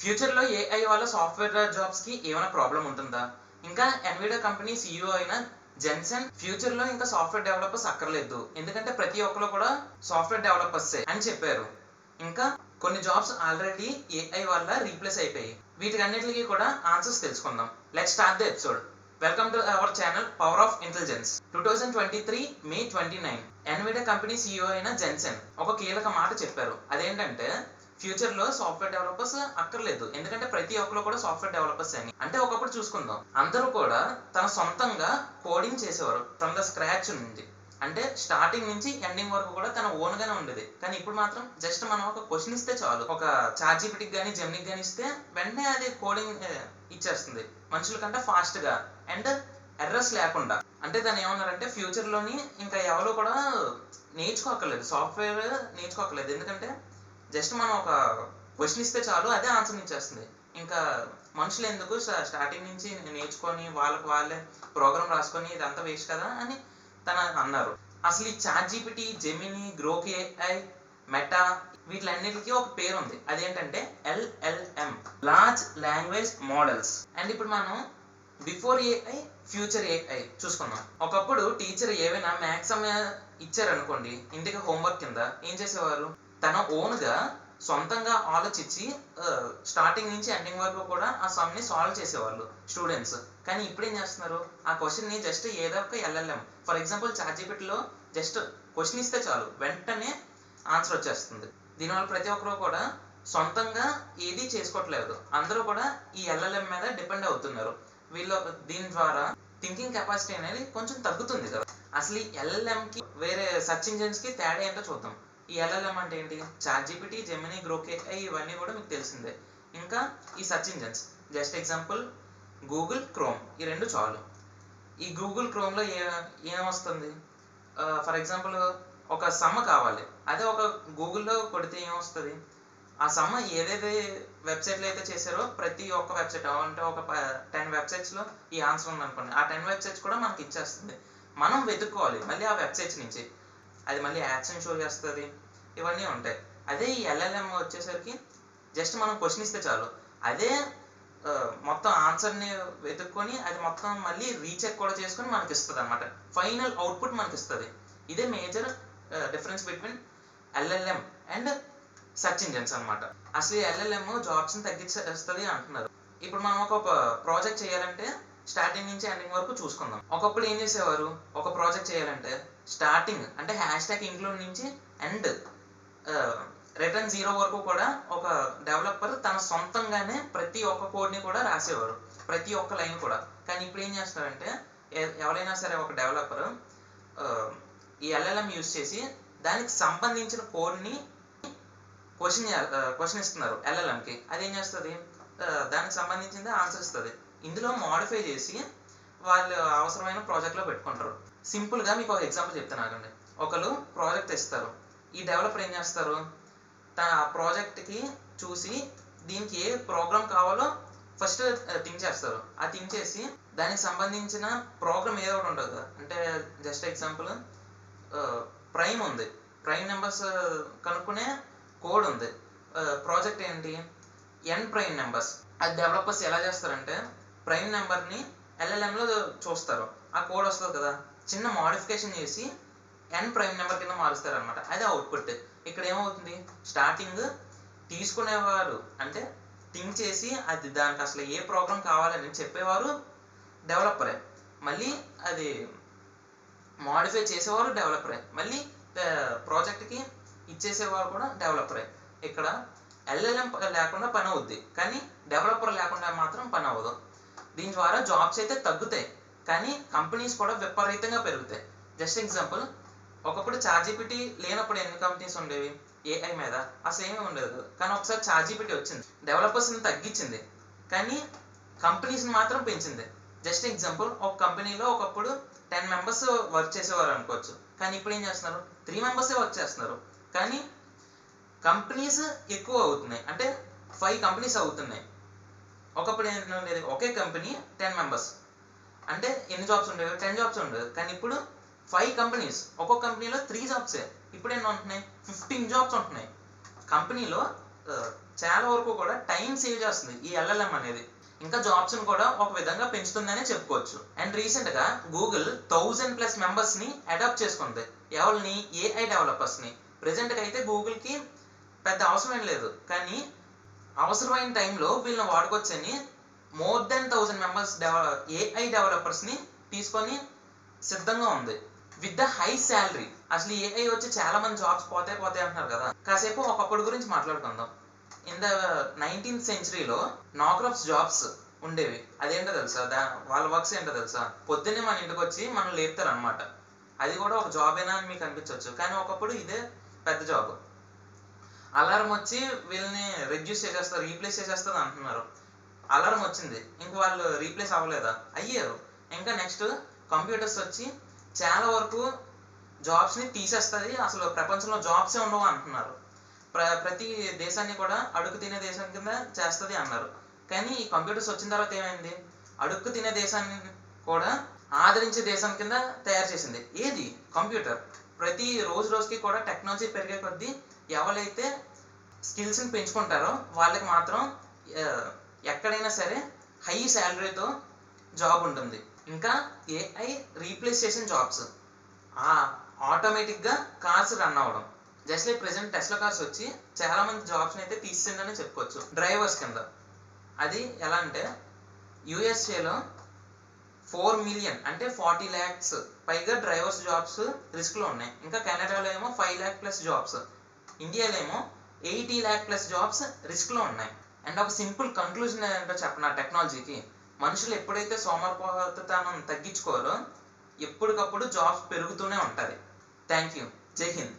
ఫ్యూచర్లో ఏఐ వల్ల సాఫ్ట్వేర్ జాబ్స్కి ఏమైనా ప్రాబ్లం ఉంటుందా? ఇంకా ఎన్విడియా కంపెనీ సీఈఓ అయిన జెన్సన్ ఫ్యూచర్లో ఇంకా సాఫ్ట్వేర్ డెవలపర్స్ అక్కర్లేదు, ఎందుకంటే ప్రతి ఒక్కరు కూడా సాఫ్ట్వేర్ డెవలపర్సే అని చెప్పారు. ఇంకా కొన్ని జాబ్స్ ఆల్రెడీ ఏఐ వల్ల రీప్లేస్ అయిపోయాయి. వీటికన్నిటికీ కూడా ఆన్సర్స్ తెలుసుకుందాం. Let's start the episode. Welcome to our channel power of intelligence. 2023 May 29 Nvidia company CEO అయిన జెన్సన్ ఒక కీలక మాట చెప్పారు. అదేంటంటే ఫ్యూచర్ లో సాఫ్ట్వేర్ డెవలపర్స్ అక్కర్లేదు, ఎందుకంటే ప్రతి ఒక్కరు కూడా సాఫ్ట్వేర్ డెవలపర్స్ అని. అంటే ఒకప్పుడు చూసుకుందాం, అందరూ కూడా తన సొంతంగా కోడింగ్ చేసేవారు ఫ్రమ్ ద స్క్రాచ్ నుంచి. అంటే స్టార్టింగ్ నుంచి ఎండింగ్ వరకు కూడా తన ఓన్ గానే ఉండేది. కానీ ఇప్పుడు మాత్రం జస్ట్ మనం ఒక క్వశ్చన్ ఇస్తే చాలు, ఒక చాట్‌జీపీటీకి కానీ జెమినికి కానీ ఇస్తే వెంటనే అది కోడింగ్ ఇచ్చేస్తుంది మనుషుల కంటే ఫాస్ట్ గా అండ్ ఎర్రర్స్ లేకుండా. అంటే దాన్ని ఏమన్నారంటే ఫ్యూచర్ లోని ఇంకా ఎవరు కూడా నేర్చుకోక్కర్లేదు, సాఫ్ట్వేర్ నేర్చుకోక్కర్లేదు, ఎందుకంటే జస్ట్ మనం ఒక క్వశ్చన్ ఇస్తే చాలు అదే ఆన్సర్ ఇచ్చేస్తుంది. ఇంకా మనుషులు ఎందుకు స్టార్టింగ్ నుంచి నేర్చుకొని వాళ్ళకి వాళ్ళే ప్రోగ్రామ్ రాసుకొని ఇదంతా వేస్ట్ కదా అని తన అన్నారు. అసలు ఈ ChatGPT, Gemini, Grok AI, Meta వీటిలన్నిటికీ ఒక పేరు ఉంది. అదేంటంటే LLM, large language models. And ఇప్పుడు మనం బిఫోర్ ఏఐ, ఫ్యూచర్ ఏఐ చూసుకుందాం. ఒకప్పుడు టీచర్ ఏవైనా మ్యాథ్స్ ఇచ్చారనుకోండి ఇంటికి హోంవర్క్ కింద, ఏం చేసేవారు? తన ఓన్ గా సొంతంగా ఆలోచించి స్టార్టింగ్ నుంచి ఎండింగ్ వరకు కూడా ఆ సమ్ ని సాల్వ్ చేసేవాళ్ళు స్టూడెంట్స్. కానీ ఇప్పుడు ఏం చేస్తున్నారు? ఆ క్వశ్చన్ ని జస్ట్ ఏదో ఒక LLM, ఫర్ ఎగ్జాంపుల్ చాట్‌జీపీటీలో జస్ట్ క్వశ్చన్ ఇస్తే చాలు వెంటనే ఆన్సర్ వచ్చేస్తుంది. దీనివల్ల ప్రతి ఒక్కరు కూడా సొంతంగా ఏది చేసుకోవట్లేదు, అందరూ కూడా ఈ LLM మీద డిపెండ్ అవుతున్నారు. దీని ద్వారా థింకింగ్ కెపాసిటీ అనేది కొంచెం తగ్గుతుంది కదా. అసలు ఈ LLM కి వేరే సెర్చ్ ఇంజిన్స్ కి తేడా ఏంటో చూద్దాం. ఈ LLM అంటే ఏంటి? చాట్‌జీపీటీ, జెమిని, గ్రోక్ ఏఐ ఇవన్నీ కూడా మీకు తెలిసిందే. ఇంకా ఈ search engines, just example Google chrome, ఈ రెండు చాలు. ఈ గూగుల్ క్రోమ్లో ఏమొస్తుంది? ఫర్ ఎగ్జాంపుల్ ఒక సమ్ కావాలి, అదే ఒక గూగుల్లో కొడితే ఏమొస్తుంది? ఆ సమ్ ఏదైతే వెబ్సైట్లో అయితే చేశారో ప్రతి ఒక్క వెబ్సైట్, అంటే ఒక 10 వెబ్సైట్స్లో ఈ ఆన్సర్ ఉందనుకోండి, ఆ 10 వెబ్సైట్స్ కూడా మనకి ఇచ్చేస్తుంది. మనం వెతుక్కోవాలి మళ్ళీ ఆ వెబ్సైట్స్ నుంచి, అది మళ్ళీ యాక్షన్ షో చేస్తుంది, ఇవన్నీ ఉంటాయి. అదే ఈ LLM వచ్చేసరికి జస్ట్ మనం క్వశ్చన్ ఇస్తే చాలు, అదే మొత్తం ఆన్సర్ని వెతుక్కొని అది మొత్తం మళ్ళీ రీచెక్ కూడా చేసుకొని మనకి ఇస్తుంది అనమాట. ఫైనల్ అవుట్పుట్ మనకి ఇస్తుంది. ఇదే major difference between LLM and search engines అనమాట. అసలు ఈ LLM జాబ్స్ని తగ్గించేస్తుంది అంటున్నారు. ఇప్పుడు మనం ఒక ప్రాజెక్ట్ చేయాలంటే స్టార్టింగ్ నుంచి ఎండింగ్ వరకు చూసుకుందాం. ఒకప్పుడు ఏం చేసేవారు? ఒక ప్రాజెక్ట్ చేయాలంటే స్టార్టింగ్ అంటే హ్యాష్‌ట్యాగ్ ఇంక్లూడ్ నుంచి అండ్ రిటర్న్ 0 వరకు కూడా ఒక డెవలపర్ తన సొంతంగానే ప్రతి ఒక్క కోడ్ని కూడా రాసేవారు, ప్రతి ఒక్క లైన్ కూడా. కానీ ఇప్పుడు ఏం చేస్తున్నారంటే ఎవరైనా సరే ఒక డెవలపర్ ఈ LLM యూజ్ చేసి దానికి సంబంధించిన కోడ్ని క్వశ్చన్ ఇస్తున్నారు LLMకి. అది ఏం చేస్తుంది? దానికి సంబంధించింది ఆన్సర్ ఇస్తుంది. ఇందులో మోడిఫై చేసి వాళ్ళు అవసరమైన ప్రాజెక్ట్లో పెట్టుకుంటారు. సింపుల్గా మీకు ఒక ఎగ్జాంపుల్ చెప్తాను ఆగండి. ఒకరు ప్రాజెక్ట్ ఇస్తారు, ఈ డెవలపర్ ఏం చేస్తారు? తన ప్రాజెక్ట్కి చూసి దీనికి ఏ ప్రోగ్రామ్ కావాలో ఫస్ట్ థింక్ చేస్తారు. ఆ థింక్ చేసి దానికి సంబంధించిన ప్రోగ్రామ్ ఏదో ఒకటి ఉంటుంది కదా. అంటే జస్ట్ ఎగ్జాంపుల్ ప్రైమ్ ఉంది, ప్రైమ్ నెంబర్స్ కనుక్కునే కోడ్ ఉంది. ప్రాజెక్ట్ ఏంటి? n prime numbers. అది డెవలపర్స్ ఎలా చేస్తారంటే ప్రైమ్ నెంబర్ని LLMలో చూస్తారు, ఆ కోడ్ వస్తుంది కదా, చిన్న మోడిఫికేషన్ చేసి n ప్రైమ్ నెంబర్ కింద మారుస్తారు అనమాట. అదే అవుట్పుట్. ఇక్కడ ఏమవుతుంది? స్టార్టింగ్ తీసుకునేవారు అంటే థింక్ చేసి అది దానికి అసలు ఏ ప్రోగ్రామ్ కావాలని చెప్పేవారు డెవలపరే, మళ్ళీ అది మోడిఫై చేసేవారు డెవలపరే, మళ్ళీ ప్రాజెక్ట్కి ఇచ్చేసేవారు కూడా డెవలపరే. ఇక్కడ LLM లేకుండా పని అవుద్ది, కానీ డెవలపర్ లేకుండా మాత్రం పని అవ్వదు. దీని ద్వారా జాబ్స్ అయితే తగ్గుతాయి, కానీ కంపెనీస్ కూడా విపరీతంగా పెరుగుతాయి. జస్ట్ ఎగ్జాంపుల్, ఒకప్పుడు చాట్‌జీపీటీ లేనప్పుడు ఎన్ని కంపెనీస్ ఉండేవి ఏఐ మీద? అసలు ఏమీ ఉండదు. కానీ ఒకసారి చాట్‌జీపీటీ వచ్చింది, డెవలపర్స్ని తగ్గించింది, కానీ కంపెనీస్ని మాత్రం పెంచింది. జస్ట్ ఎగ్జాంపుల్, ఒక కంపెనీలో ఒకప్పుడు 10 మెంబర్స్ వర్క్ చేసేవారు అనుకోవచ్చు, కానీ ఇప్పుడు ఏం చేస్తున్నారు? 3 మెంబర్సే వర్క్ చేస్తున్నారు, కానీ కంపెనీస్ ఎక్కువ అవుతున్నాయి, అంటే 5 కంపెనీస్ అవుతున్నాయి. ఒకప్పుడు ఏంటంటే ఒకే కంపెనీ 10 మెంబర్స్ అంటే ఎన్ని జాబ్స్ ఉండేవి? 10 జాబ్స్ ఉండేవి. కానీ ఇప్పుడు 5 కంపెనీస్, ఒక్కొక్క కంపెనీలో 3 జాబ్సే. ఇప్పుడు ఎన్ని ఉంటున్నాయి? 15 జాబ్స్ ఉంటున్నాయి. కంపెనీలో ఆ, చాలా వరకు కూడా టైం సేవ్ చేస్తుంది ఈ ఎల్ఎల్ఎం అనేది. ఇంకా జాబ్స్ ని కూడా ఒక విధంగా పెంచుతుందనే చెప్పుకోవచ్చు. అండ్ రీసెంట్ గా గూగుల్ 1000+ మెంబర్స్ ని అడాప్ట్ చేసుకుంది. ఎవరిని? ఏఐ డెవలపర్స్ ని. ప్రెసెంట్ గా అయితే గూగుల్ కి పెద్ద అవసరం ఏం లేదు, కానీ అవసరమైన టైంలో వీళ్ళని వాడుకోవచ్చని more than 1000 members AI developers ని తీసుకొని సిద్ధంగా ఉంది విత్ ద హై శాలరీ. అసలు ఏఐ వచ్చి చాలా మంది జాబ్స్ పోతాయి అంటున్నారు కదా. కాసేపు ఒకప్పుడు గురించి మాట్లాడుకుందాం. ఇన్ ద 19th centuryలో నాగ్రాఫ్స్ జాబ్స్ ఉండేవి. అదేంటో తెలుసా? వాళ్ళ వర్క్స్ ఏంటో తెలుసా? పొద్దున్నే మన ఇంటికి వచ్చి మనం లేపుతారు అనమాట. అది కూడా ఒక జాబేనా అని మీకు అనిపించవచ్చు, కానీ ఒకప్పుడు ఇదే పెద్ద జాబ్. అలారం వచ్చి వీళ్ళని రీప్లేస్ చేసేస్తుంది అంటున్నారు. అలారం వచ్చింది, ఇంక వాళ్ళు రీప్లేస్ అవ్వలేదా? అయ్యారు. ఇంకా నెక్స్ట్ కంప్యూటర్స్ వచ్చి చాలా వరకు జాబ్స్ని తీసేస్తుంది, అసలు ప్రపంచంలో జాబ్సే ఉండవు అంటున్నారు. ప్రతి దేశాన్ని కూడా అడుగు తినే దేశం కింద చేస్తుంది అన్నారు. కానీ ఈ కంప్యూటర్స్ వచ్చిన తర్వాత ఏమైంది? అడుగు తినే దేశాన్ని కూడా ఆదరించే దేశం కింద తయారు చేసింది. ఏది? కంప్యూటర్. ప్రతి రోజుకి కూడా టెక్నాలజీ పెరిగే కొద్దీ ఎవరైతే స్కిల్స్ని పెంచుకుంటారో వాళ్ళకి మాత్రం ఎక్కడైనా సరే హై శాలరీతో జాబ్ ఉంటుంది. ఇంకా ఏఐ రీప్లేస్ చేసిన జాబ్స్, ఆటోమేటిక్గా కార్స్ రన్ అవ్వడం. Just like present Tesla cars వచ్చి చాలా మంది జాబ్స్ని అయితే తీసిందని చెప్పుకోవచ్చు డ్రైవర్స్ కింద. అది ఎలా అంటే యూఎస్ఏలో 4 మిలియన్ అంటే 40 lakhs పైగా డ్రైవర్స్ జాబ్స్ రిస్క్లో ఉన్నాయి. ఇంకా కెనడాలో ఏమో 5 lakh+ జాబ్స్, ఇండియాలో ఏమో 80 lakh+ జాబ్స్ రిస్క్లో ఉన్నాయి. అండ్ ఒక సింపుల్ కంక్లూజన్ ఏంటో చెప్పనా టెక్నాలజీకి? మనుషులు ఎప్పుడైతే సోమరిపోతనం తగ్గించుకోరో ఎప్పటికప్పుడు జాబ్స్ పెరుగుతూనే ఉంటుంది. Thank you. జై హింద్.